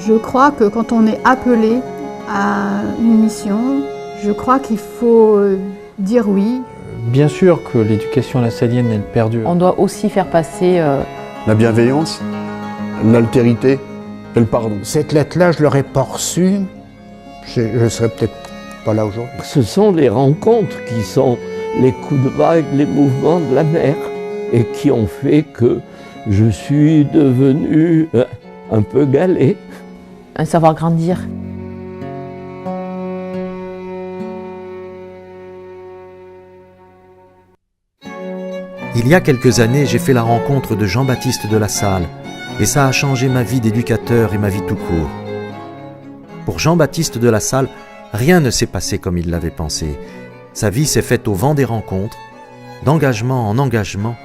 Je crois que quand on est appelé à une mission, je crois qu'il faut dire oui. Bien sûr que l'éducation lasallienne, elle perdure. On doit aussi faire passer la bienveillance, l'altérité et le pardon. Cette lettre-là, je l'aurais pas reçue, je ne serais peut-être pas là aujourd'hui. Ce sont les rencontres qui sont les coups de vague, les mouvements de la mer, et qui ont fait que je suis devenu un peu galet. un savoir grandir. Il y a quelques années, j'ai fait la rencontre de Jean-Baptiste de La Salle, et ça a changé ma vie d'éducateur et ma vie tout court. Pour Jean-Baptiste de La Salle, rien ne s'est passé comme il l'avait pensé. Sa vie s'est faite au vent des rencontres, d'engagement en engagement,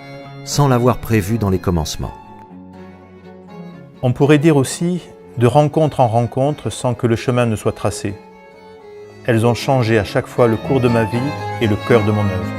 sans l'avoir prévu dans les commencements. On pourrait dire aussi de rencontre en rencontre sans que le chemin ne soit tracé. Elles ont changé à chaque fois le cours de ma vie et le cœur de mon œuvre.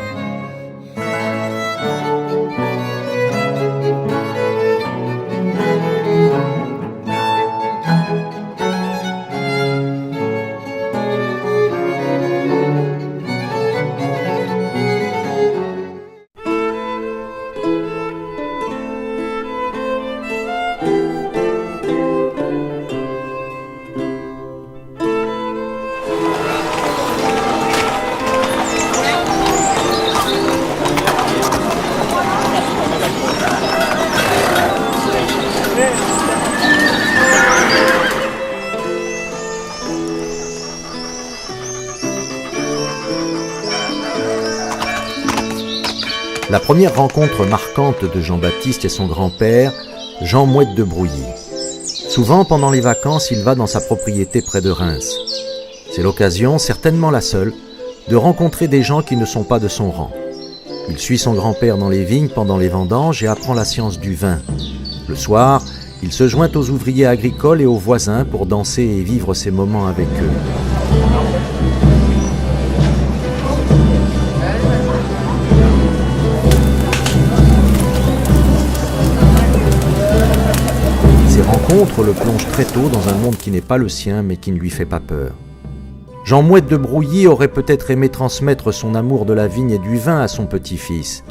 La première rencontre marquante de Jean-Baptiste et son grand-père, Jean Mouette de Brouilly. Souvent, pendant les vacances, il va dans sa propriété près de Reims. C'est l'occasion, certainement la seule, de rencontrer des gens qui ne sont pas de son rang. Il suit son grand-père dans les vignes pendant les vendanges et apprend la science du vin. Le soir, il se joint aux ouvriers agricoles et aux voisins pour danser et vivre ces moments avec eux. Ces rencontres le plongent très tôt dans un monde qui n'est pas le sien mais qui ne lui fait pas peur. Jean Mouette de Brouilly aurait peut-être aimé transmettre son amour de la vigne et du vin à son petit-fils.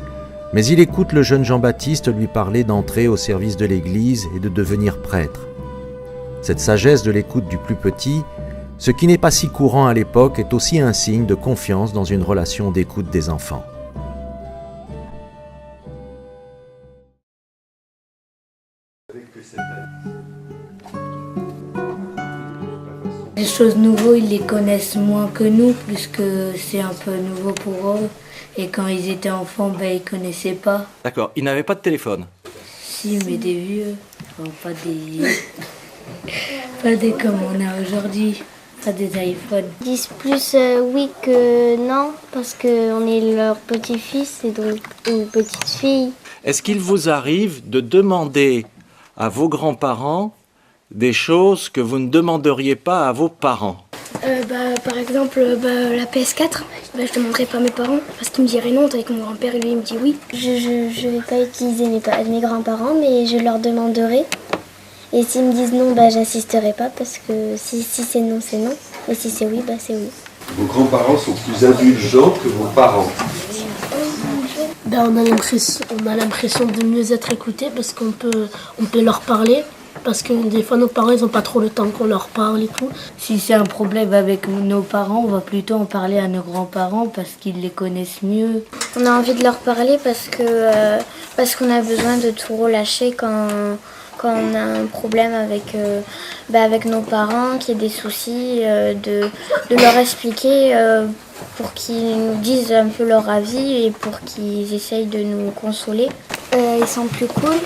Mais il écoute le jeune Jean-Baptiste lui parler d'entrer au service de l'Église et de devenir prêtre. Cette sagesse de l'écoute du plus petit, ce qui n'est pas si courant à l'époque, est aussi un signe de confiance dans une relation d'écoute des enfants. Les choses nouvelles, ils les connaissent moins que nous, puisque c'est un peu nouveau pour eux. Et quand ils étaient enfants, ils connaissaient pas. D'accord, ils n'avaient pas de téléphone? Si, mais des vieux. Enfin, pas des comme on a aujourd'hui. Pas des iPhones. Ils disent plus oui que non, parce qu'on est leur petit-fils et donc une petite fille. Est-ce qu'il vous arrive de demander à vos grands-parents des choses que vous ne demanderiez pas à vos parents? Par exemple, la PS4, je ne demanderai pas à mes parents parce qu'ils me diraient non, avec mon grand-père, lui, il me dit oui. Je vais pas utiliser mes grands-parents, mais je leur demanderai. Et s'ils me disent non, j'assisterai pas parce que si c'est non, c'est non. Et si c'est oui, c'est oui. Vos grands-parents sont plus indulgents que vos parents. On a l'impression de mieux être écoutés parce qu'on peut leur parler. Parce que des fois, nos parents, ils n'ont pas trop le temps qu'on leur parle et tout. Si c'est un problème avec nos parents, on va plutôt en parler à nos grands-parents parce qu'ils les connaissent mieux. On a envie de leur parler parce qu'on a besoin de tout relâcher quand on a un problème avec nos parents, qu'il y ait des soucis, de leur expliquer pour qu'ils nous disent un peu leur avis et pour qu'ils essayent de nous consoler. Ils sont plus cool.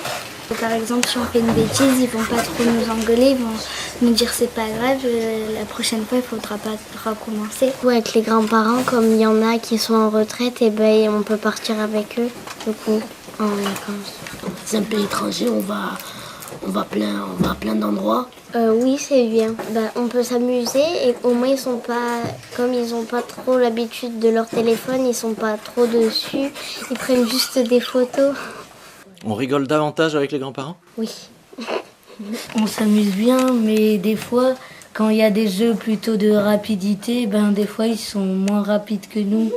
Par exemple, si on fait une bêtise, ils vont pas trop nous engueuler, ils vont nous dire c'est pas grave, la prochaine fois il faudra pas recommencer. Avec les grands-parents, comme il y en a qui sont en retraite, on peut partir avec eux, du coup, en vacances. C'est un pays étranger, on va à plein d'endroits. Oui, c'est bien. On peut s'amuser et au moins comme ils n'ont pas trop l'habitude de leur téléphone, ils sont pas trop dessus, ils prennent juste des photos. On rigole davantage avec les grands-parents? Oui. On s'amuse bien, mais des fois, quand il y a des jeux plutôt de rapidité, des fois ils sont moins rapides que nous.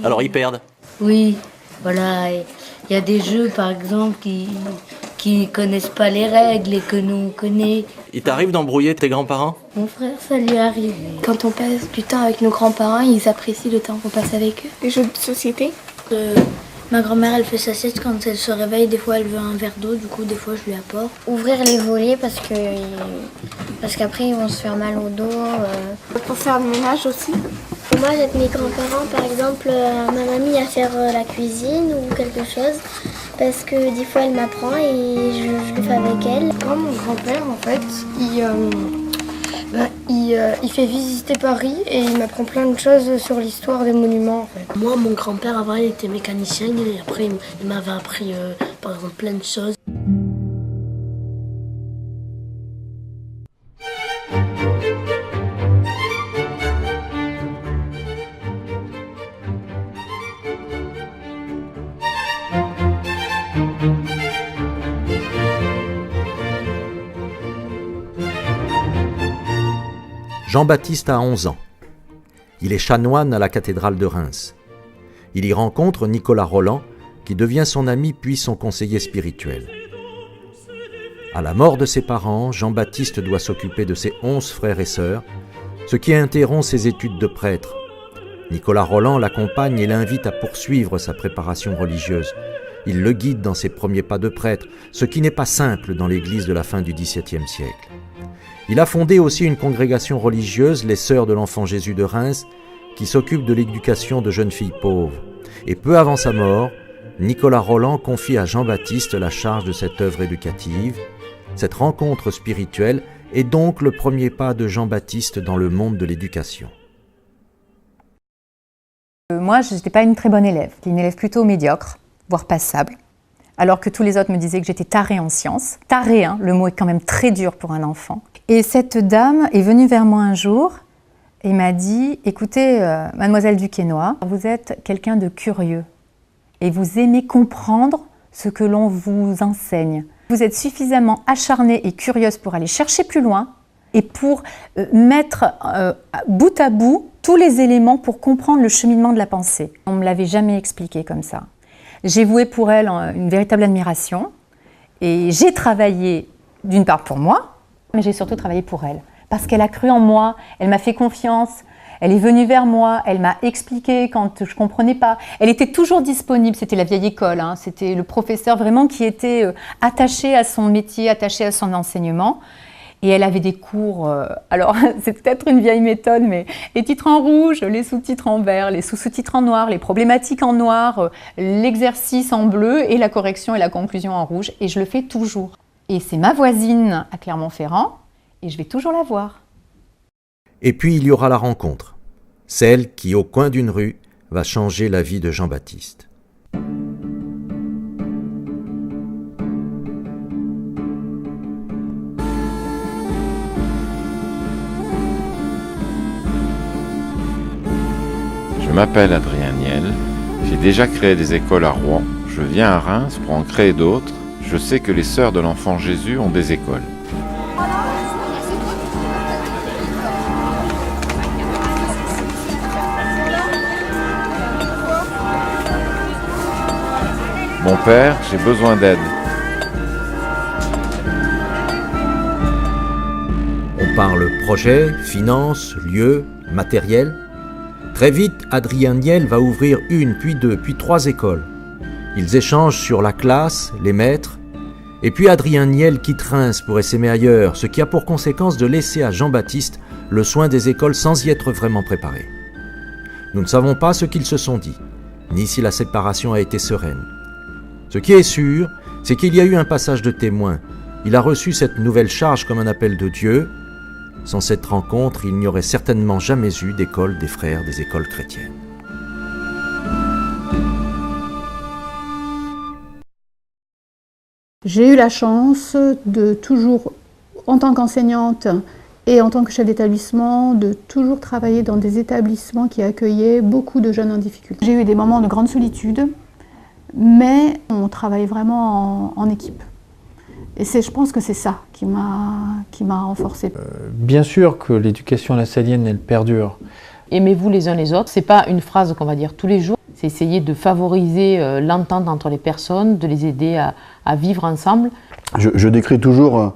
Alors ils perdent. Oui, voilà. Il y a des jeux, par exemple, qui connaissent pas les règles et que nous on connaît. Il t'arrive d'embrouiller tes grands-parents? Mon frère, ça lui arrive. Quand on passe du temps avec nos grands-parents, ils apprécient le temps qu'on passe avec eux. Les jeux de société. Ma grand-mère, elle fait sa sieste quand elle se réveille. Des fois, elle veut un verre d'eau. Du coup, des fois, je lui apporte. Ouvrir les volets parce qu'après, ils vont se faire mal au dos. Pour faire le ménage aussi. Moi, j'aide mes grands-parents, par exemple, ma mamie à faire la cuisine ou quelque chose. Parce que des fois, elle m'apprend et je le fais avec elle. Moi, mon grand-père, en fait, il fait visiter Paris et il m'apprend plein de choses sur l'histoire des monuments. En fait. Moi, mon grand-père, avant, il était mécanicien et après, il m'avait appris, par exemple, plein de choses. Jean-Baptiste a 11 ans. Il est chanoine à la cathédrale de Reims. Il y rencontre Nicolas Roland, qui devient son ami puis son conseiller spirituel. À la mort de ses parents, Jean-Baptiste doit s'occuper de ses 11 frères et sœurs, ce qui interrompt ses études de prêtre. Nicolas Roland l'accompagne et l'invite à poursuivre sa préparation religieuse. Il le guide dans ses premiers pas de prêtre, ce qui n'est pas simple dans l'église de la fin du XVIIe siècle. Il a fondé aussi une congrégation religieuse, les Sœurs de l'Enfant Jésus de Reims, qui s'occupe de l'éducation de jeunes filles pauvres. Et peu avant sa mort, Nicolas Roland confie à Jean-Baptiste la charge de cette œuvre éducative. Cette rencontre spirituelle est donc le premier pas de Jean-Baptiste dans le monde de l'éducation. Moi, je n'étais pas une très bonne élève, une élève plutôt médiocre, voire passable. Alors que tous les autres me disaient que j'étais tarée en sciences. Tarée, hein, le mot est quand même très dur pour un enfant. Et cette dame est venue vers moi un jour et m'a dit « Écoutez, mademoiselle Duquesnoy, vous êtes quelqu'un de curieux et vous aimez comprendre ce que l'on vous enseigne. Vous êtes suffisamment acharnée et curieuse pour aller chercher plus loin et pour mettre bout à bout tous les éléments pour comprendre le cheminement de la pensée. » On ne me l'avait jamais expliqué comme ça. J'ai voué pour elle une véritable admiration et j'ai travaillé d'une part pour moi, mais j'ai surtout travaillé pour elle. Parce qu'elle a cru en moi, elle m'a fait confiance, elle est venue vers moi, elle m'a expliqué quand je ne comprenais pas. Elle était toujours disponible, c'était la vieille école, hein, c'était le professeur vraiment qui était attaché à son métier, attaché à son enseignement. Et elle avait des cours, alors c'est peut-être une vieille méthode, mais les titres en rouge, les sous-titres en vert, les sous-sous-titres en noir, les problématiques en noir, l'exercice en bleu et la correction et la conclusion en rouge. Et je le fais toujours. Et c'est ma voisine à Clermont-Ferrand et je vais toujours la voir. Et puis il y aura la rencontre, celle qui, au coin d'une rue, va changer la vie de Jean-Baptiste. Je m'appelle Adrien Niel, j'ai déjà créé des écoles à Rouen, je viens à Reims pour en créer d'autres. Je sais que les Sœurs de l'Enfant Jésus ont des écoles. Mon père, j'ai besoin d'aide. On parle projet, finances, lieux, matériel. Très vite, Adrien Niel va ouvrir une, puis deux, puis trois écoles. Ils échangent sur la classe, les maîtres, et puis Adrien Niel quitte Reims pour essaimer ailleurs, ce qui a pour conséquence de laisser à Jean-Baptiste le soin des écoles sans y être vraiment préparé. Nous ne savons pas ce qu'ils se sont dit, ni si la séparation a été sereine. Ce qui est sûr, c'est qu'il y a eu un passage de témoin. Il a reçu cette nouvelle charge comme un appel de Dieu. Sans cette rencontre, il n'y aurait certainement jamais eu d'école des frères des écoles chrétiennes. J'ai eu la chance de toujours, en tant qu'enseignante et en tant que chef d'établissement, de toujours travailler dans des établissements qui accueillaient beaucoup de jeunes en difficulté. J'ai eu des moments de grande solitude, mais on travaille vraiment en équipe. Et je pense que c'est ça qui m'a renforcée. Bien sûr que l'éducation lassallienne, elle perdure. Aimez-vous les uns les autres, c'est pas une phrase qu'on va dire tous les jours, c'est essayer de favoriser l'entente entre les personnes, de les aider à vivre ensemble. Je décris toujours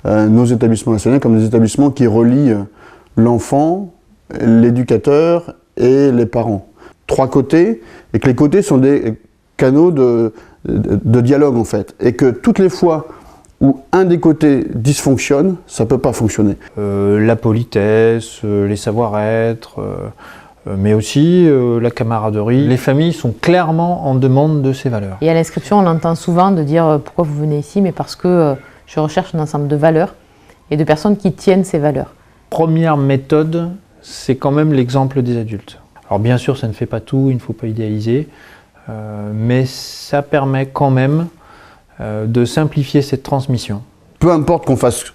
nos établissements lassalliens comme des établissements qui relient l'enfant, l'éducateur et les parents. 3 côtés, et que les côtés sont des canaux de dialogue en fait. Et que toutes les fois où un des côtés dysfonctionne, ça ne peut pas fonctionner. La politesse, les savoir-être, mais aussi la camaraderie. Les familles sont clairement en demande de ces valeurs. Et à l'inscription, on entend souvent de dire pourquoi vous venez ici, mais parce que je recherche un ensemble de valeurs et de personnes qui tiennent ces valeurs. Première méthode, c'est quand même l'exemple des adultes. Alors bien sûr, ça ne fait pas tout, il ne faut pas idéaliser, mais ça permet quand même de simplifier cette transmission. Peu importe qu'on fasse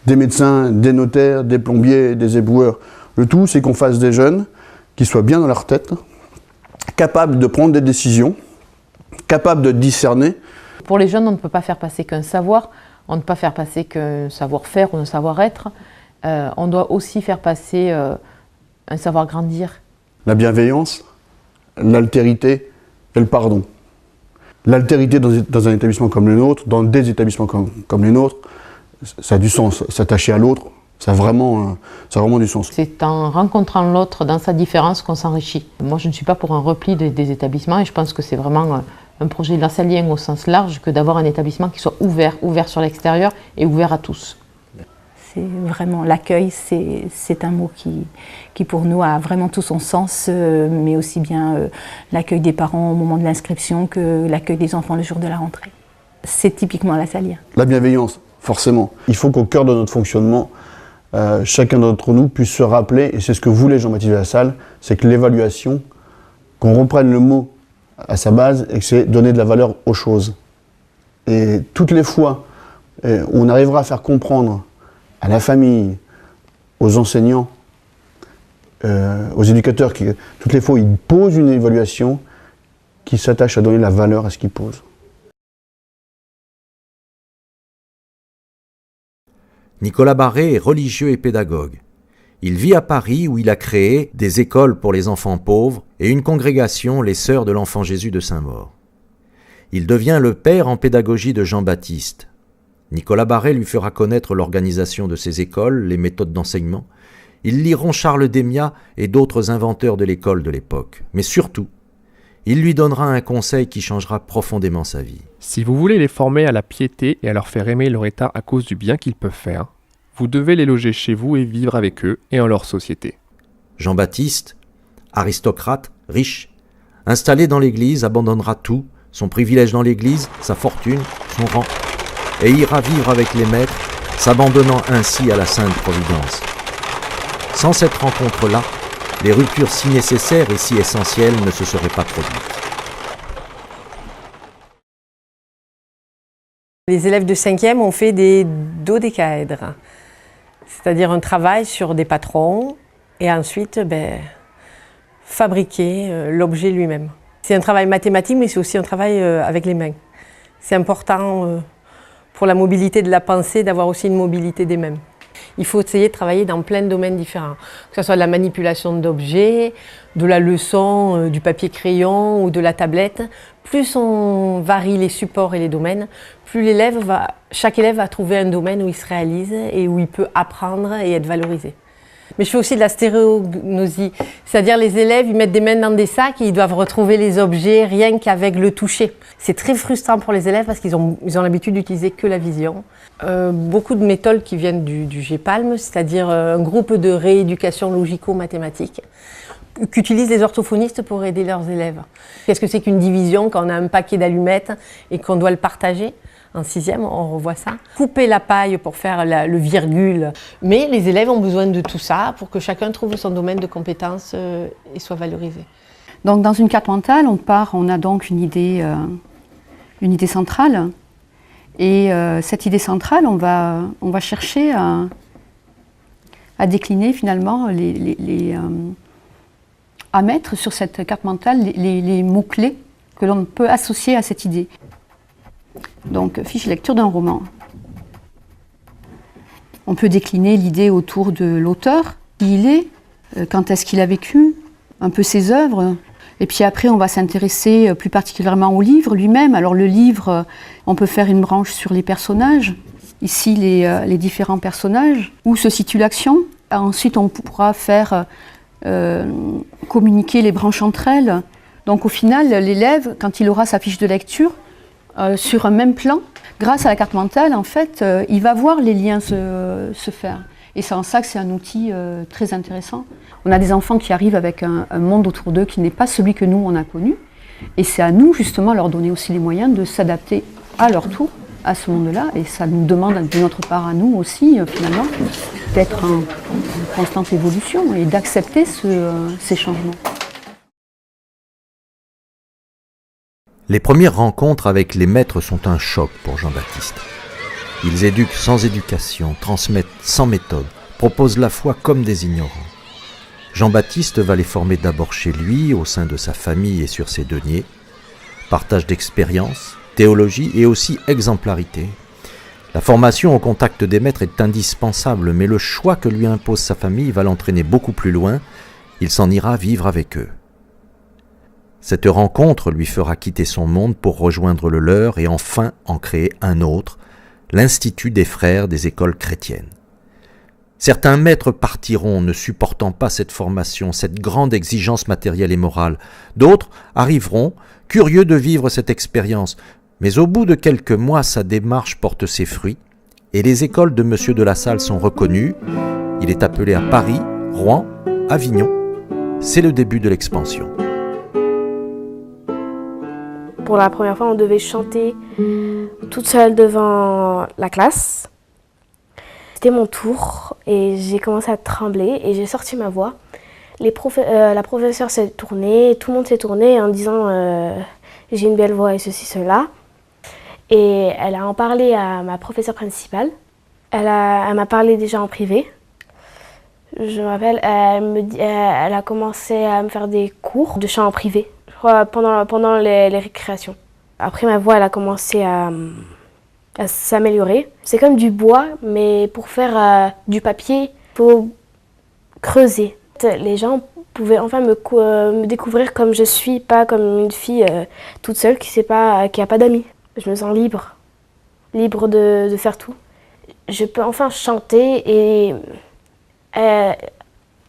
des médecins, des notaires, des plombiers, des éboueurs, le tout c'est qu'on fasse des jeunes qui soient bien dans leur tête, capables de prendre des décisions, capables de discerner. Pour les jeunes, on ne peut pas faire passer qu'un savoir, on ne peut pas faire passer qu'un savoir-faire ou un savoir-être, on doit aussi faire passer un savoir-grandir. La bienveillance, l'altérité et le pardon. L'altérité dans un établissement comme le nôtre, dans des établissements comme les nôtres, ça a du sens. S'attacher à l'autre, ça a vraiment du sens. C'est en rencontrant l'autre dans sa différence qu'on s'enrichit. Moi, je ne suis pas pour un repli des établissements et je pense que c'est vraiment un projet lassallien au sens large que d'avoir un établissement qui soit ouvert sur l'extérieur et ouvert à tous. C'est vraiment l'accueil, c'est un mot qui pour nous a vraiment tout son sens, mais aussi bien l'accueil des parents au moment de l'inscription que l'accueil des enfants le jour de la rentrée. C'est typiquement lassallien. La bienveillance, forcément. Il faut qu'au cœur de notre fonctionnement, chacun d'entre nous puisse se rappeler, et c'est ce que voulait Jean-Baptiste Lassalle, c'est que l'évaluation, qu'on reprenne le mot à sa base, et que c'est donner de la valeur aux choses. Et toutes les fois où on arrivera à faire comprendre à la famille, aux enseignants, aux éducateurs, toutes les fois où ils posent une évaluation, qui s'attachent à donner la valeur à ce qu'ils posent. Nicolas Barré est religieux et pédagogue. Il vit à Paris où il a créé des écoles pour les enfants pauvres et une congrégation, les Sœurs de l'Enfant Jésus de Saint-Maur. Il devient le père en pédagogie de Jean-Baptiste. Nicolas Barré lui fera connaître l'organisation de ces écoles, les méthodes d'enseignement. Ils liront Charles Démiat et d'autres inventeurs de l'école de l'époque. Mais surtout, il lui donnera un conseil qui changera profondément sa vie. Si vous voulez les former à la piété et à leur faire aimer leur état à cause du bien qu'ils peuvent faire, vous devez les loger chez vous et vivre avec eux et en leur société. Jean-Baptiste, aristocrate, riche, installé dans l'Église, abandonnera tout, son privilège dans l'Église, sa fortune, son rang, et ira vivre avec les maîtres, s'abandonnant ainsi à la Sainte Providence. Sans cette rencontre-là, les ruptures si nécessaires et si essentielles ne se seraient pas produites. Les élèves de 5e ont fait des dodécaèdres, c'est-à-dire un travail sur des patrons et ensuite fabriquer l'objet lui-même. C'est un travail mathématique, mais c'est aussi un travail avec les mains. C'est important pour la mobilité de la pensée d'avoir aussi une mobilité des mains. Il faut essayer de travailler dans plein de domaines différents, que ce soit de la manipulation d'objets, de la leçon, du papier-crayon ou de la tablette. Plus on varie les supports et les domaines, plus chaque élève va trouver un domaine où il se réalise et où il peut apprendre et être valorisé. Mais je fais aussi de la stéréognosie, c'est-à-dire les élèves, ils mettent des mains dans des sacs et ils doivent retrouver les objets rien qu'avec le toucher. C'est très frustrant pour les élèves parce qu'ils ont l'habitude d'utiliser que la vision. Beaucoup de méthodes qui viennent du GPALM, c'est-à-dire un groupe de rééducation logico-mathématique qu'utilisent les orthophonistes pour aider leurs élèves. Qu'est-ce que c'est qu'une division quand on a un paquet d'allumettes et qu'on doit le partager ? En 6e, on revoit ça. Couper la paille pour faire le virgule. Mais les élèves ont besoin de tout ça pour que chacun trouve son domaine de compétences et soit valorisé. Donc dans une carte mentale, on a donc une idée centrale. Et cette idée centrale, on va chercher à décliner finalement, à mettre sur cette carte mentale les mots-clés que l'on peut associer à cette idée. Donc, fiche lecture d'un roman. On peut décliner l'idée autour de l'auteur, qui il est, quand est-ce qu'il a vécu, un peu ses œuvres. Et puis après, on va s'intéresser plus particulièrement au livre lui-même. Alors le livre, on peut faire une branche sur les personnages. Ici, les différents personnages. Où se situe l'action. Ensuite, on pourra faire communiquer les branches entre elles. Donc au final, l'élève, quand il aura sa fiche de lecture, sur un même plan, grâce à la carte mentale, en fait, il va voir les liens se faire. Et c'est en ça que c'est un outil très intéressant. On a des enfants qui arrivent avec un monde autour d'eux qui n'est pas celui que nous, on a connu. Et c'est à nous, justement, leur donner aussi les moyens de s'adapter à leur tour à ce monde-là. Et ça nous demande, de notre part à nous aussi, finalement, d'être en constante évolution et d'accepter ces changements. Les premières rencontres avec les maîtres sont un choc pour Jean-Baptiste. Ils éduquent sans éducation, transmettent sans méthode, proposent la foi comme des ignorants. Jean-Baptiste va les former d'abord chez lui, au sein de sa famille et sur ses deniers. Partage d'expériences, théologie et aussi exemplarité. La formation au contact des maîtres est indispensable, mais le choix que lui impose sa famille va l'entraîner beaucoup plus loin. Il s'en ira vivre avec eux. Cette rencontre lui fera quitter son monde pour rejoindre le leur et enfin en créer un autre, l'Institut des frères des écoles chrétiennes. Certains maîtres partiront, ne supportant pas cette formation, cette grande exigence matérielle et morale. D'autres arriveront, curieux de vivre cette expérience. Mais au bout de quelques mois, sa démarche porte ses fruits et les écoles de M. de La Salle sont reconnues. Il est appelé à Paris, Rouen, Avignon. C'est le début de l'expansion. Pour la première fois, on devait chanter toute seule devant la classe. C'était mon tour et j'ai commencé à trembler et j'ai sorti ma voix. La professeure s'est tournée, tout le monde s'est tourné en disant j'ai une belle voix et ceci, cela. Et elle a en parlé à ma professeure principale. Elle m'a parlé déjà en privé. Je me rappelle, elle a commencé à me faire des cours de chant en privé, je crois, pendant les récréations. Après, ma voix, elle a commencé à s'améliorer. C'est comme du bois, mais pour faire du papier, il faut creuser. Les gens pouvaient enfin me découvrir comme je suis, pas comme une fille toute seule qui n'a pas d'amis. Je me sens libre de faire tout. Je peux enfin chanter et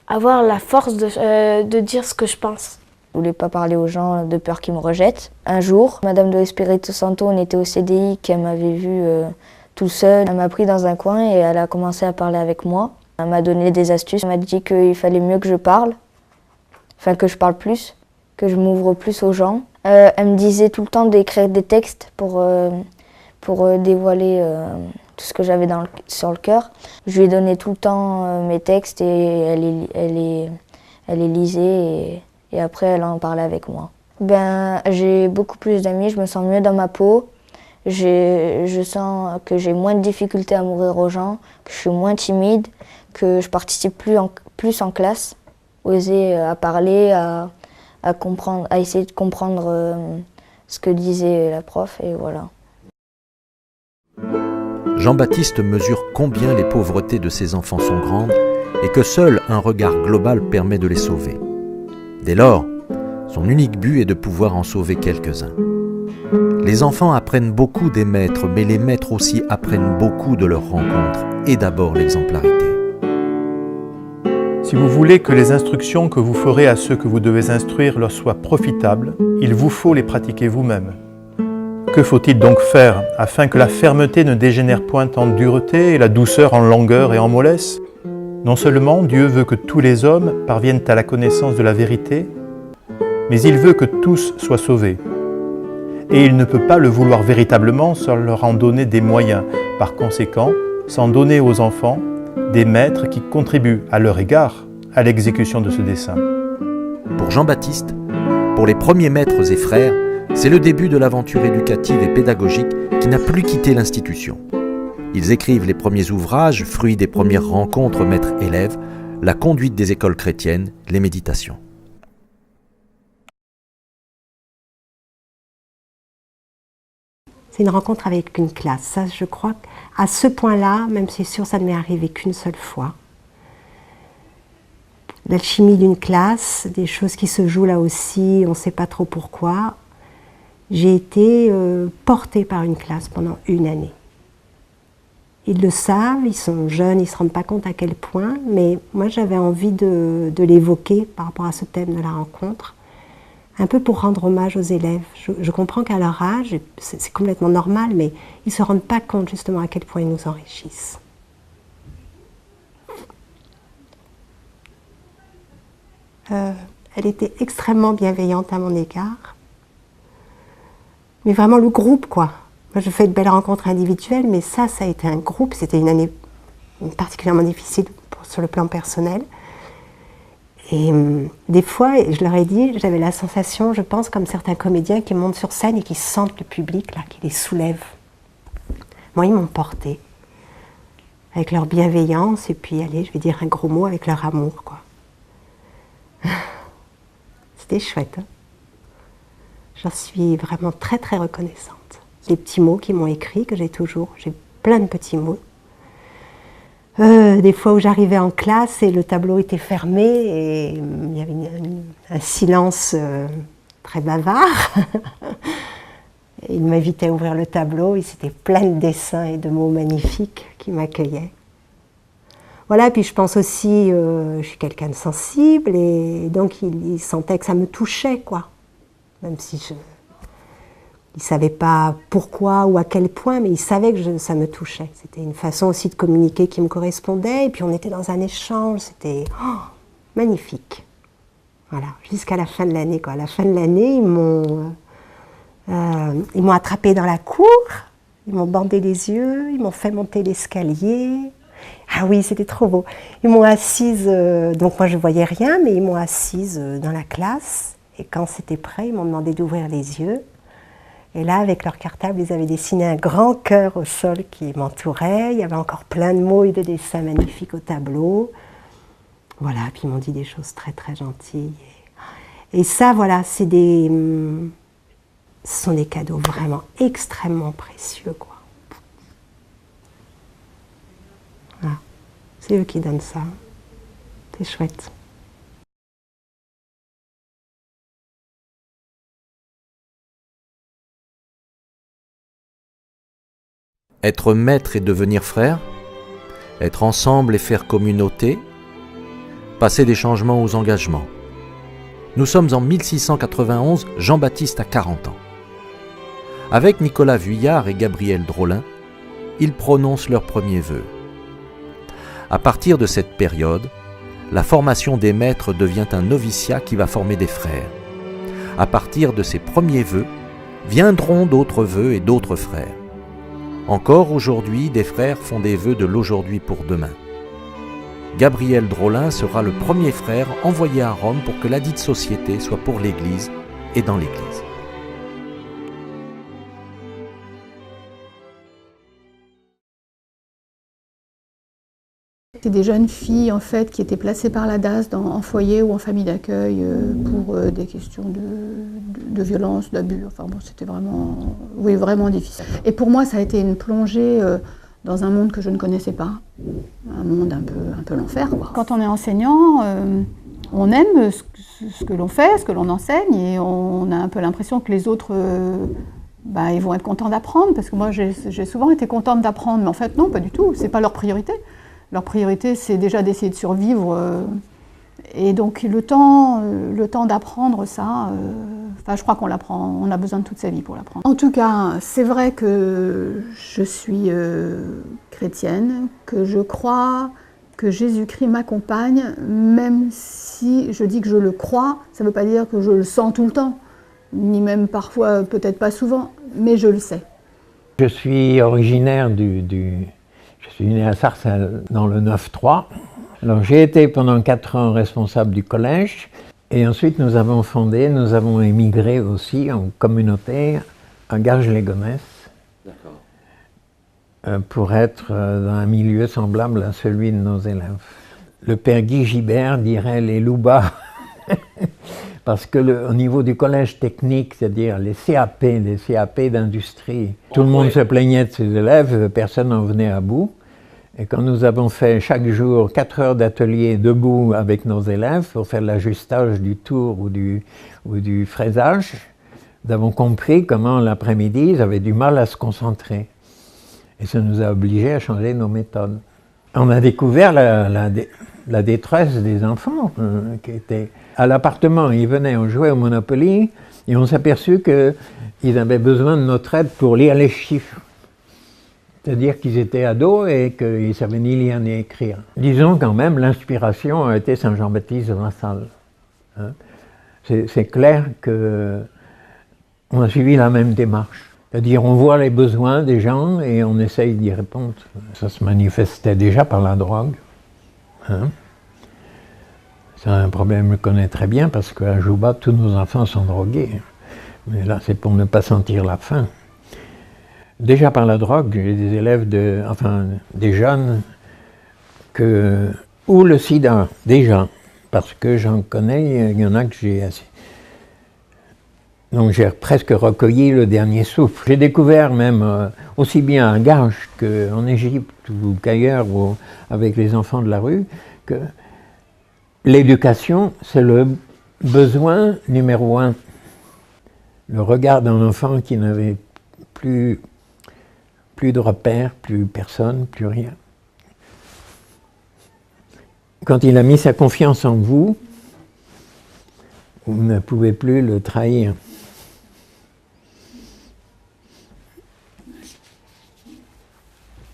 avoir la force de dire ce que je pense. Je ne voulais pas parler aux gens de peur qu'ils me rejettent. Un jour, Madame de Espirito Santo, on était au CDI, qu'elle m'avait vu tout seul. Elle m'a pris dans un coin et elle a commencé à parler avec moi. Elle m'a donné des astuces. Elle m'a dit qu'il fallait mieux que je parle, enfin que je parle plus, que je m'ouvre plus aux gens. Elle me disait tout le temps d'écrire des textes pour dévoiler tout ce que j'avais sur le cœur. Je lui ai donné tout le temps mes textes et elle les lisait et après elle en parlait avec moi. J'ai beaucoup plus d'amis, je me sens mieux dans ma peau. Je sens que j'ai moins de difficultés à m'ouvrir aux gens, que je suis moins timide, que je participe plus en classe, oser à parler, à comprendre, à essayer de comprendre ce que disait la prof et voilà. Jean-Baptiste mesure combien les pauvretés de ses enfants sont grandes et que seul un regard global permet de les sauver. Dès lors, son unique but est de pouvoir en sauver quelques-uns. Les enfants apprennent beaucoup des maîtres, mais les maîtres aussi apprennent beaucoup de leurs rencontres, et d'abord l'exemplarité. Si vous voulez que les instructions que vous ferez à ceux que vous devez instruire leur soient profitables, il vous faut les pratiquer vous-même. Que faut-il donc faire afin que la fermeté ne dégénère point en dureté et la douceur en langueur et en mollesse? Non seulement Dieu veut que tous les hommes parviennent à la connaissance de la vérité, mais il veut que tous soient sauvés. Et il ne peut pas le vouloir véritablement sans leur en donner des moyens. Par conséquent, sans donner aux enfants des maîtres qui contribuent à leur égard à l'exécution de ce dessein. Pour Jean-Baptiste, pour les premiers maîtres et frères, c'est le début de l'aventure éducative et pédagogique qui n'a plus quitté l'institution. Ils écrivent les premiers ouvrages, fruits des premières rencontres maîtres-élèves, la conduite des écoles chrétiennes, les méditations. c'est une rencontre avec une classe. Ça, je crois qu'à ce point-là, même c'est sûr, ça ne m'est arrivé qu'une seule fois. L'alchimie d'une classe, des choses qui se jouent là aussi, on ne sait pas trop pourquoi. J'ai été portée par une classe pendant une année. Ils le savent, ils sont jeunes, ils ne se rendent pas compte à quel point, mais moi j'avais envie de l'évoquer par rapport à ce thème de la rencontre, un peu pour rendre hommage aux élèves. Je comprends qu'à leur âge, c'est complètement normal, mais ils ne se rendent pas compte justement à quel point ils nous enrichissent. Elle était extrêmement bienveillante à mon égard, mais vraiment le groupe, quoi. Moi, je fais de belles rencontres individuelles, mais ça a été un groupe. C'était une année particulièrement difficile sur le plan personnel. Et des fois, je leur ai dit, j'avais la sensation, je pense, comme certains comédiens qui montent sur scène et qui sentent le public, là, qui les soulèvent. Moi, ils m'ont portée, avec leur bienveillance, et puis, allez, je vais dire un gros mot, avec leur amour, quoi. C'était chouette, hein. J'en suis vraiment très, très reconnaissante. Les petits mots qu'ils m'ont écrits, que j'ai toujours, j'ai plein de petits mots. Des fois où j'arrivais en classe et le tableau était fermé et il y avait un silence très bavard. Ils m'invitaient à ouvrir le tableau et c'était plein de dessins et de mots magnifiques qui m'accueillaient. Voilà, puis je pense aussi, je suis quelqu'un de sensible et donc ils sentaient que ça me touchait, quoi. Même si ils ne savaient pas pourquoi ou à quel point, mais ils savaient que ça me touchait. C'était une façon aussi de communiquer qui me correspondait. Et puis on était dans un échange, c'était magnifique. Voilà, jusqu'à la fin de l'année, quoi. À la fin de l'année, ils m'ont attrapée dans la cour, ils m'ont bandé les yeux, ils m'ont fait monter l'escalier. Ah oui, c'était trop beau. Ils m'ont assise, donc moi je ne voyais rien, mais ils m'ont assise dans la classe. Et quand c'était prêt, ils m'ont demandé d'ouvrir les yeux. Et là, avec leur cartable, ils avaient dessiné un grand cœur au sol qui m'entourait. Il y avait encore plein de mots et de dessins magnifiques au tableau. Voilà, puis ils m'ont dit des choses très très gentilles. Et ça, voilà, ce sont des cadeaux vraiment extrêmement précieux, quoi. Voilà. C'est eux qui donnent ça. C'est chouette. Être maître et devenir frère, être ensemble et faire communauté, passer des changements aux engagements. Nous sommes en 1691, Jean-Baptiste a 40 ans. Avec Nicolas Vuillard et Gabriel Drolin, ils prononcent leurs premiers vœux. À partir de cette période, la formation des maîtres devient un noviciat qui va former des frères. À partir de ces premiers vœux, viendront d'autres vœux et d'autres frères. Encore aujourd'hui, des frères font des vœux de l'aujourd'hui pour demain. Gabriel Drolin sera le premier frère envoyé à Rome pour que ladite société soit pour l'Église et dans l'Église. C'est des jeunes filles en fait qui étaient placées par la DAS en foyer ou en famille d'accueil pour des questions de violence, d'abus. Enfin bon, c'était vraiment, oui, vraiment difficile. Et pour moi, ça a été une plongée dans un monde que je ne connaissais pas, un monde un peu l'enfer, quoi. Quand on est enseignant, on aime ce que l'on fait, ce que l'on enseigne, et on a un peu l'impression que les autres, ils vont être contents d'apprendre, parce que moi j'ai souvent été contente d'apprendre, mais en fait non, pas du tout, c'est pas leur priorité. Leur priorité, c'est déjà d'essayer de survivre. Et donc, le temps d'apprendre ça, je crois qu'on l'apprend, on a besoin de toute sa vie pour l'apprendre. En tout cas, c'est vrai que je suis chrétienne, que je crois que Jésus-Christ m'accompagne, même si je dis que je le crois, ça ne veut pas dire que je le sens tout le temps, ni même parfois, peut-être pas souvent, mais je le sais. Je suis originaire Je suis né à Sarcelles dans le 9-3. Alors j'ai été pendant 4 ans responsable du collège et ensuite nous avons émigré aussi en communauté à Garges-les-Gonesse pour être dans un milieu semblable à celui de nos élèves. Le père Guy Gibert dirait les loups bas Parce que au niveau du collège technique, c'est-à-dire les CAP d'industrie, tout le monde se plaignait de ses élèves, personne n'en venait à bout. Et quand nous avons fait chaque jour 4 heures d'atelier debout avec nos élèves pour faire l'ajustage du tour ou du fraisage, nous avons compris comment l'après-midi, ils avaient du mal à se concentrer. Et ça nous a obligés à changer nos méthodes. On a découvert la détresse des enfants qui étaient à l'appartement. Ils venaient, on jouait au Monopoly et on s'est aperçu qu'ils avaient besoin de notre aide pour lire les chiffres. C'est-à-dire qu'ils étaient ados et qu'ils ne savaient ni lire ni écrire. Disons quand même, l'inspiration a été Saint Jean-Baptiste de la Salle. Hein. C'est clair qu'on a suivi la même démarche. C'est-à-dire on voit les besoins des gens et on essaye d'y répondre. Ça se manifestait déjà par la drogue. Hein. C'est un problème que je connais très bien parce qu'à Jouba, tous nos enfants sont drogués. Mais là, c'est pour ne pas sentir la faim. Déjà par la drogue, j'ai des élèves, des jeunes, ou le sida, déjà, parce que j'en connais, il y en a que j'ai assez. Donc j'ai presque recueilli le dernier souffle. J'ai découvert même, aussi bien à Gache qu'en Égypte ou qu'ailleurs, avec les enfants de la rue, que l'éducation, c'est le besoin numéro 1. Le regard d'un enfant qui n'avait plus de repères, plus personne, plus rien. Quand il a mis sa confiance en vous, vous ne pouvez plus le trahir.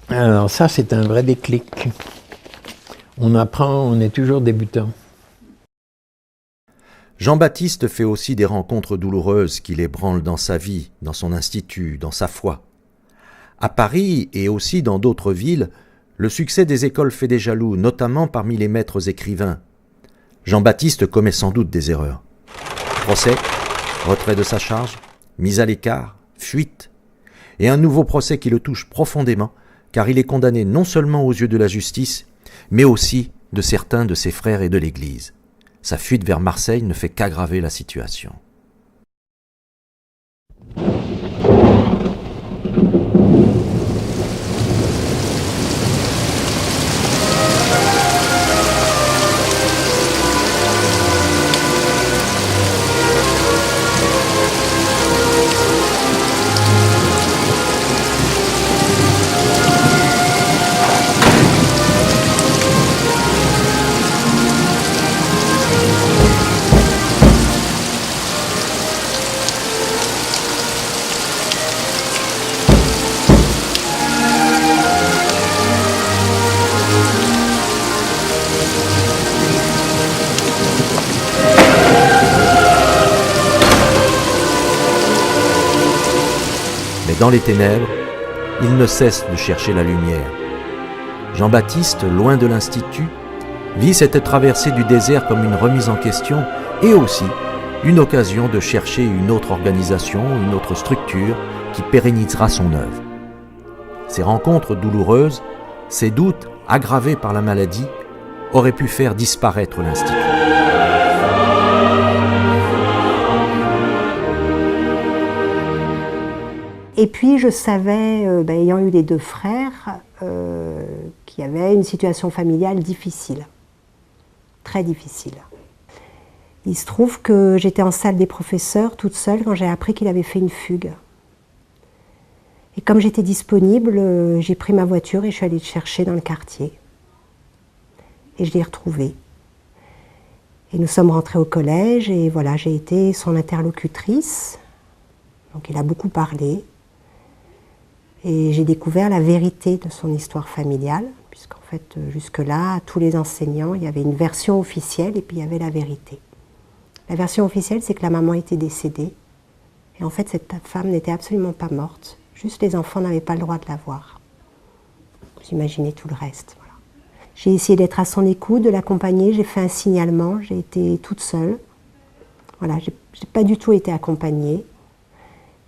Alors ça, c'est un vrai déclic. On apprend, on est toujours débutant. Jean-Baptiste fait aussi des rencontres douloureuses qui l'ébranlent dans sa vie, dans son institut, dans sa foi. À Paris et aussi dans d'autres villes, le succès des écoles fait des jaloux, notamment parmi les maîtres écrivains. Jean-Baptiste commet sans doute des erreurs. Procès, retrait de sa charge, mise à l'écart, fuite, et un nouveau procès qui le touche profondément, car il est condamné non seulement aux yeux de la justice, mais aussi de certains de ses frères et de l'Église. Sa fuite vers Marseille ne fait qu'aggraver la situation. Dans les ténèbres, il ne cesse de chercher la lumière. Jean-Baptiste, loin de l'Institut, vit cette traversée du désert comme une remise en question et aussi une occasion de chercher une autre organisation, une autre structure qui pérennisera son œuvre. Ces rencontres douloureuses, ces doutes aggravés par la maladie, auraient pu faire disparaître l'Institut. Et puis je savais, ayant eu les 2 frères, qu'il y avait une situation familiale difficile, très difficile. Il se trouve que j'étais en salle des professeurs toute seule quand j'ai appris qu'il avait fait une fugue. Et comme j'étais disponible, j'ai pris ma voiture et je suis allée le chercher dans le quartier. Et je l'ai retrouvé. Et nous sommes rentrés au collège et voilà, j'ai été son interlocutrice. Donc il a beaucoup parlé. Et j'ai découvert la vérité de son histoire familiale, puisqu'en fait, jusque-là, tous les enseignants, il y avait une version officielle et puis il y avait la vérité. La version officielle, c'est que la maman était décédée. Et en fait, cette femme n'était absolument pas morte. Juste les enfants n'avaient pas le droit de la voir. Vous imaginez tout le reste. Voilà. J'ai essayé d'être à son écoute, de l'accompagner. J'ai fait un signalement. J'ai été toute seule. Voilà, j'ai pas du tout été accompagnée.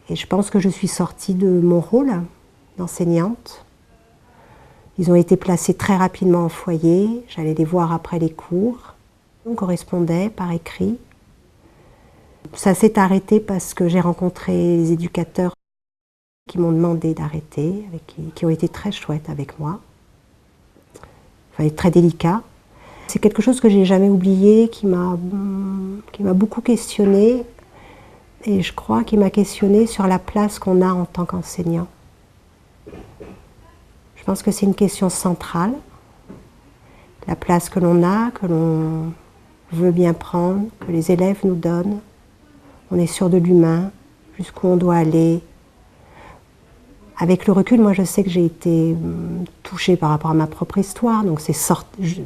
Et je pense que je suis sortie de mon rôle d'enseignante. Ils ont été placés très rapidement en foyer. J'allais les voir après les cours. On correspondait par écrit. Ça s'est arrêté parce que j'ai rencontré les éducateurs qui m'ont demandé d'arrêter, qui ont été très chouettes avec moi, enfin, très délicats. C'est quelque chose que j'ai jamais oublié, qui m'a beaucoup questionnée, et je crois qu'il m'a questionnée sur la place qu'on a en tant qu'enseignant. Je pense que c'est une question centrale, la place que l'on a, que l'on veut bien prendre, que les élèves nous donnent. On est sûr de l'humain, jusqu'où on doit aller. Avec le recul, moi je sais que j'ai été touchée par rapport à ma propre histoire, donc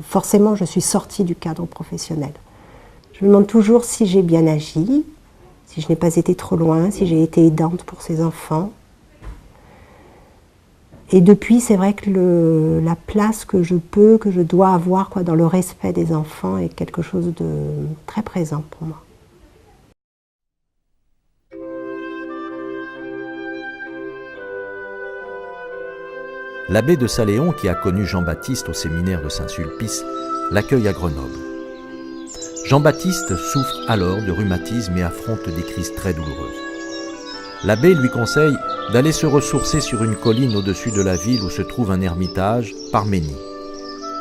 forcément je suis sortie du cadre professionnel. Je me demande toujours si j'ai bien agi, si je n'ai pas été trop loin, si j'ai été aidante pour ces enfants. Et depuis, c'est vrai que la place que je peux, que je dois avoir dans le respect des enfants est quelque chose de très présent pour moi. L'abbé de Saléon, qui a connu Jean-Baptiste au séminaire de Saint-Sulpice, l'accueille à Grenoble. Jean-Baptiste souffre alors de rhumatisme et affronte des crises très douloureuses. L'abbé lui conseille d'aller se ressourcer sur une colline au-dessus de la ville où se trouve un ermitage, Parménie.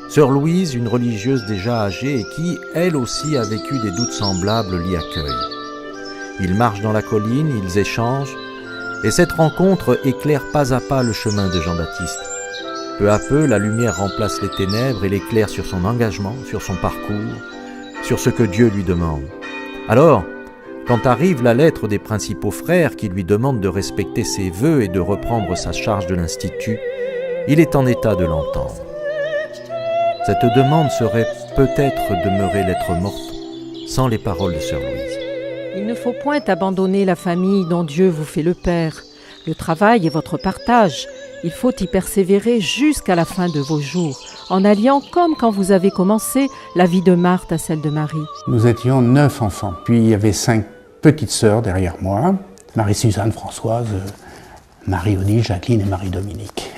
Sœur Louise, une religieuse déjà âgée et qui, elle aussi, a vécu des doutes semblables, l'y accueille. Ils marchent dans la colline, ils échangent, et cette rencontre éclaire pas à pas le chemin de Jean-Baptiste. Peu à peu, la lumière remplace les ténèbres et l'éclaire sur son engagement, sur son parcours, sur ce que Dieu lui demande. Alors, quand arrive la lettre des principaux frères qui lui demandent de respecter ses vœux et de reprendre sa charge de l'Institut, il est en état de l'entendre. Cette demande serait peut-être demeurée lettre morte sans les paroles de Sœur Louise. Il ne faut point abandonner la famille dont Dieu vous fait le Père. Le travail est votre partage. Il faut y persévérer jusqu'à la fin de vos jours, en alliant, comme quand vous avez commencé, la vie de Marthe à celle de Marie. Nous étions 9 enfants, puis il y avait 5 petites sœurs derrière moi, Marie-Suzanne, Françoise, Marie-Odile, Jacqueline et Marie-Dominique.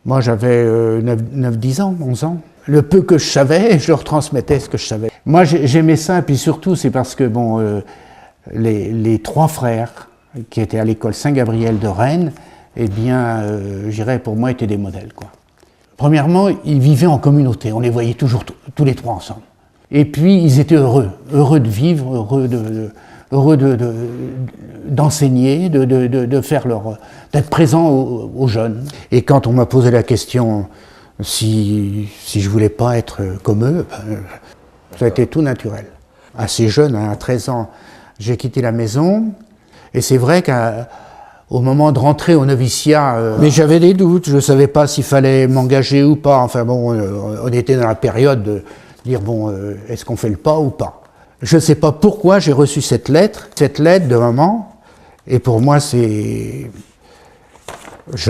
Moi j'avais 9-10 ans, 11 ans. Le peu que je savais, je leur transmettais ce que je savais. Moi j'aimais ça, et puis surtout c'est parce que les 3 frères qui étaient à l'école Saint-Gabriel de Rennes, eh bien, je dirais, pour moi, étaient des modèles, quoi. Premièrement, ils vivaient en communauté, on les voyait toujours tous les 3 ensemble. Et puis, ils étaient heureux de vivre, heureux d'enseigner, d'être présents aux jeunes. Et quand on m'a posé la question si je voulais pas être comme eux, ça a été tout naturel. Assez jeune, à 13 ans, j'ai quitté la maison, et c'est vrai qu'au moment de rentrer au noviciat, mais j'avais des doutes, je ne savais pas s'il fallait m'engager ou pas. Enfin bon, on était dans la période de dire est-ce qu'on fait le pas ou pas. Je ne sais pas pourquoi j'ai reçu cette lettre de maman, et pour moi je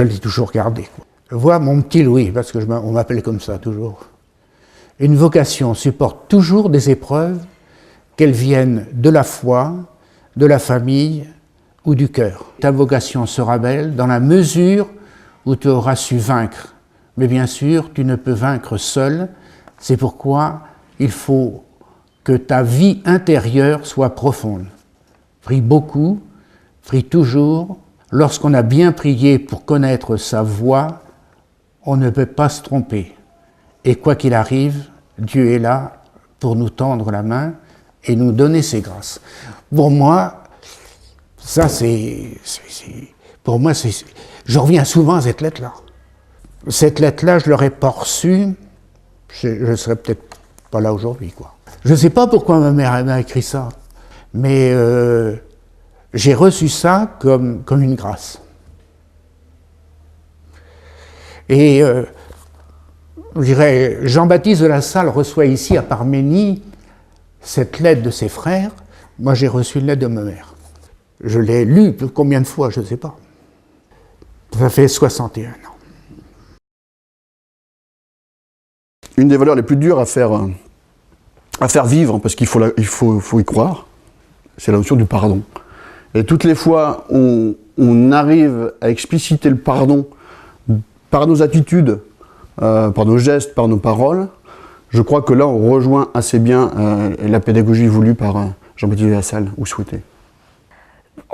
l'ai toujours gardée. Vois mon petit Louis, parce qu'on m'appelait comme ça toujours. Une vocation supporte toujours des épreuves, qu'elles viennent de la foi, de la famille ou du cœur. Ta vocation sera belle dans la mesure où tu auras su vaincre. Mais bien sûr, tu ne peux vaincre seul. C'est pourquoi il faut que ta vie intérieure soit profonde. Prie beaucoup, prie toujours. Lorsqu'on a bien prié pour connaître sa voie, on ne peut pas se tromper. Et quoi qu'il arrive, Dieu est là pour nous tendre la main et nous donner ses grâces. Pour moi, ça pour moi, je reviens souvent à cette lettre-là. Cette lettre-là, je ne l'aurais pas reçue, je ne serais peut-être pas là aujourd'hui, quoi. Je ne sais pas pourquoi ma mère m'a écrit ça, mais j'ai reçu ça comme une grâce. Et je dirais, Jean-Baptiste de la Salle reçoit ici à Parménie cette lettre de ses frères. Moi, j'ai reçu une lettre de ma mère. Je l'ai lue combien de fois, je ne sais pas. Ça fait 61 ans. Une des valeurs les plus dures à faire vivre, parce qu'il faut y croire, c'est la notion du pardon. Et toutes les fois où on arrive à expliciter le pardon par nos attitudes, par nos gestes, par nos paroles, je crois que là on rejoint assez bien la pédagogie voulue par Jean-Baptiste de la Salle, ou souhaitée.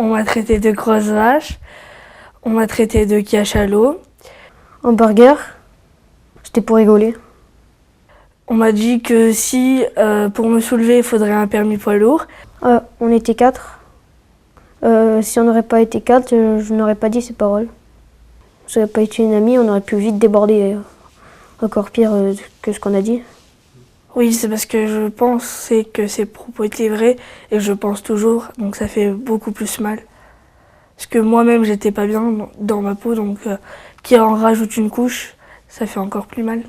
On m'a traité de grosse vache, on m'a traité de cachalot. Hamburger, c'était pour rigoler. On m'a dit que si, pour me soulever, il faudrait un permis poids lourd. On était 4. Si on n'aurait pas été 4, je n'aurais pas dit ces paroles. Si on n'avait pas été une amie, on aurait pu vite déborder. Encore pire que ce qu'on a dit. Oui, c'est parce que je pensais que ces propos étaient vrais et je pense toujours, donc ça fait beaucoup plus mal. Parce que moi-même, j'étais pas bien dans ma peau, donc qui en rajoute une couche, ça fait encore plus mal.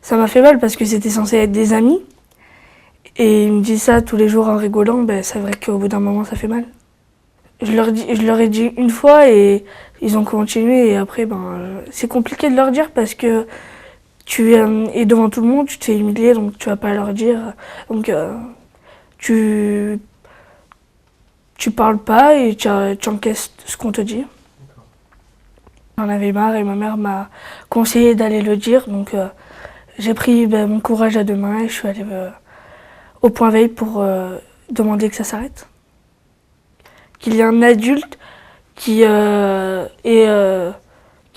Ça m'a fait mal parce que c'était censé être des amis. Et ils me disent ça tous les jours en rigolant, ben, c'est vrai qu'au bout d'un moment, ça fait mal. Je leur ai dit une fois et ils ont continué. Et après, c'est compliqué de leur dire parce que tu es devant tout le monde, tu t'es humilié, donc tu vas pas leur dire. Donc tu parles pas et tu encaisses ce qu'on te dit. J'en avais marre et ma mère m'a conseillé d'aller le dire. Donc j'ai pris mon courage à deux mains et je suis allée au point veille pour demander que ça s'arrête. Qu'il y ait un adulte qui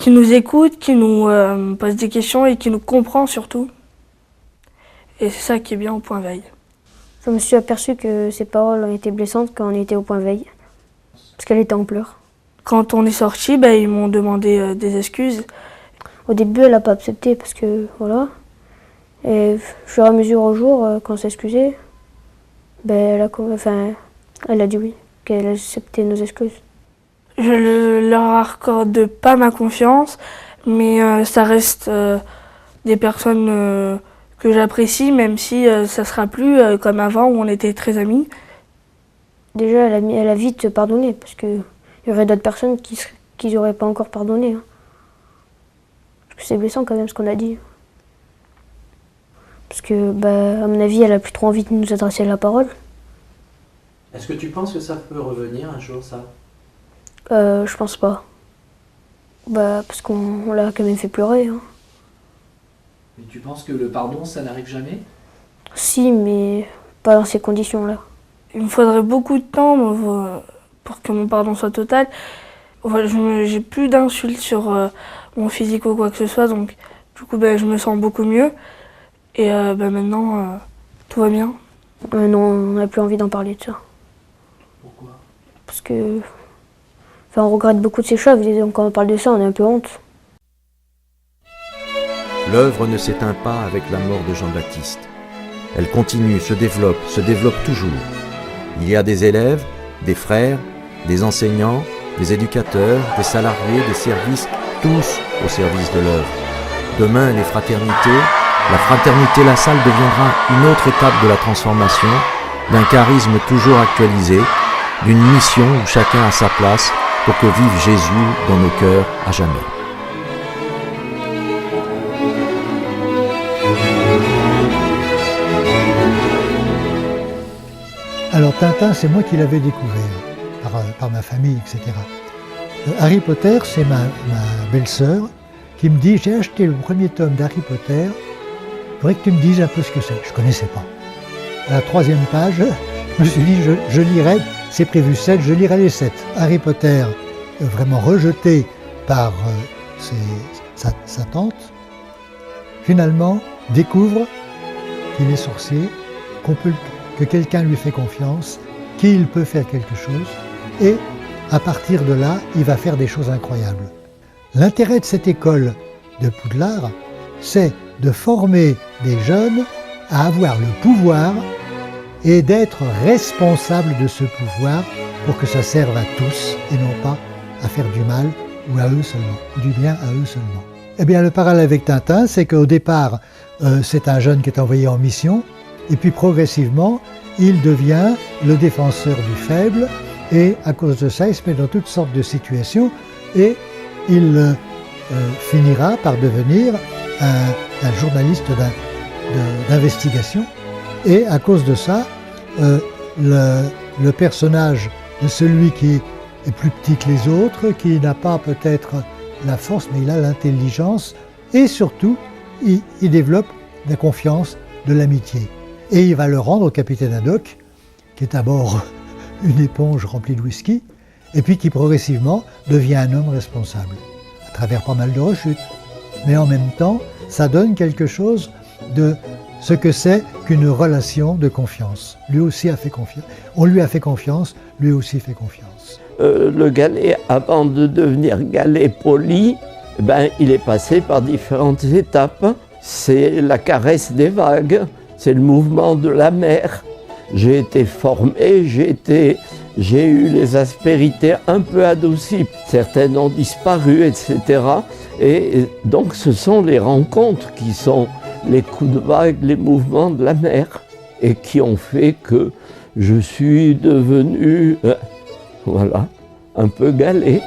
nous écoute, qui nous pose des questions et qui nous comprend surtout. Et c'est ça qui est bien au point veille. Je me suis aperçue que ces paroles ont été blessantes quand on était au point veille, parce qu'elle était en pleurs. Quand on est sortis, ils m'ont demandé des excuses. Au début, elle n'a pas accepté parce que voilà. Et au fur et à mesure au jour, quand on s'excusait, elle a dit oui, qu'elle acceptait nos excuses. Je ne leur accorde pas ma confiance, mais ça reste des personnes que j'apprécie, même si ça sera plus comme avant où on était très amis. Déjà, elle a vite pardonné, parce qu'il y aurait d'autres personnes qui n'auraient pas encore pardonné. Hein. Parce que c'est blessant quand même ce qu'on a dit. Parce que, à mon avis, elle a plus trop envie de nous adresser la parole. Est-ce que tu penses que ça peut revenir un jour, ça? Je pense pas. Parce qu'on l'a quand même fait pleurer. Hein. Mais tu penses que le pardon, ça n'arrive jamais? Si, mais pas dans ces conditions-là. Il me faudrait beaucoup de temps pour que mon pardon soit total. J'ai plus d'insultes sur mon physique ou quoi que ce soit, donc du coup je me sens beaucoup mieux. Et maintenant, tout va bien. Non, on n'a plus envie d'en parler de ça. Pourquoi? Parce que on regrette beaucoup de ces choses, et quand on parle de ça, on a un peu honte. L'œuvre ne s'éteint pas avec la mort de Jean-Baptiste. Elle continue, se développe toujours. Il y a des élèves, des frères, des enseignants, des éducateurs, des salariés, des services, tous au service de l'œuvre. Demain, les fraternités, la fraternité La Salle deviendra une autre étape de la transformation, d'un charisme toujours actualisé, d'une mission où chacun a sa place pour que vive Jésus dans nos cœurs à jamais. Alors Tintin, c'est moi qui l'avais découvert, par ma famille, etc. Harry Potter, c'est ma belle-sœur qui me dit, j'ai acheté le premier tome d'Harry Potter, il faudrait que tu me dises un peu ce que c'est. Je ne connaissais pas. À la 3e page, je me suis dit, je lirai, c'est prévu 7, je lirai les 7. Harry Potter, vraiment rejeté par sa tante, finalement découvre qu'il est sorcier, que quelqu'un lui fait confiance, qu'il peut faire quelque chose, et à partir de là, il va faire des choses incroyables. L'intérêt de cette école de Poudlard, c'est de former des jeunes à avoir le pouvoir et d'être responsables de ce pouvoir pour que ça serve à tous et non pas à faire du mal ou à eux seulement, ou du bien à eux seulement. Eh bien, le parallèle avec Tintin, c'est qu'au départ, c'est un jeune qui est envoyé en mission, et puis progressivement, il devient le défenseur du faible, et à cause de ça, il se met dans toutes sortes de situations, et il finira par devenir un journaliste d'investigation. Et à cause de ça, le personnage de celui qui est plus petit que les autres, qui n'a pas peut-être la force, mais il a l'intelligence, et surtout, il développe de la confiance, de l'amitié. Et il va le rendre au capitaine Haddock, qui est d'abord une éponge remplie de whisky, et puis qui progressivement devient un homme responsable, à travers pas mal de rechutes. Mais en même temps, ça donne quelque chose de ce que c'est qu'une relation de confiance. Lui aussi a fait confiance. On lui a fait confiance, lui aussi fait confiance. Le galet, avant de devenir galet poli, il est passé par différentes étapes. C'est la caresse des vagues, c'est le mouvement de la mer. J'ai été formé, j'ai eu les aspérités un peu adoucies. Certaines ont disparu, etc. Et donc ce sont les rencontres qui sont les coups de vague, les mouvements de la mer, et qui ont fait que je suis devenu, voilà, un peu galet.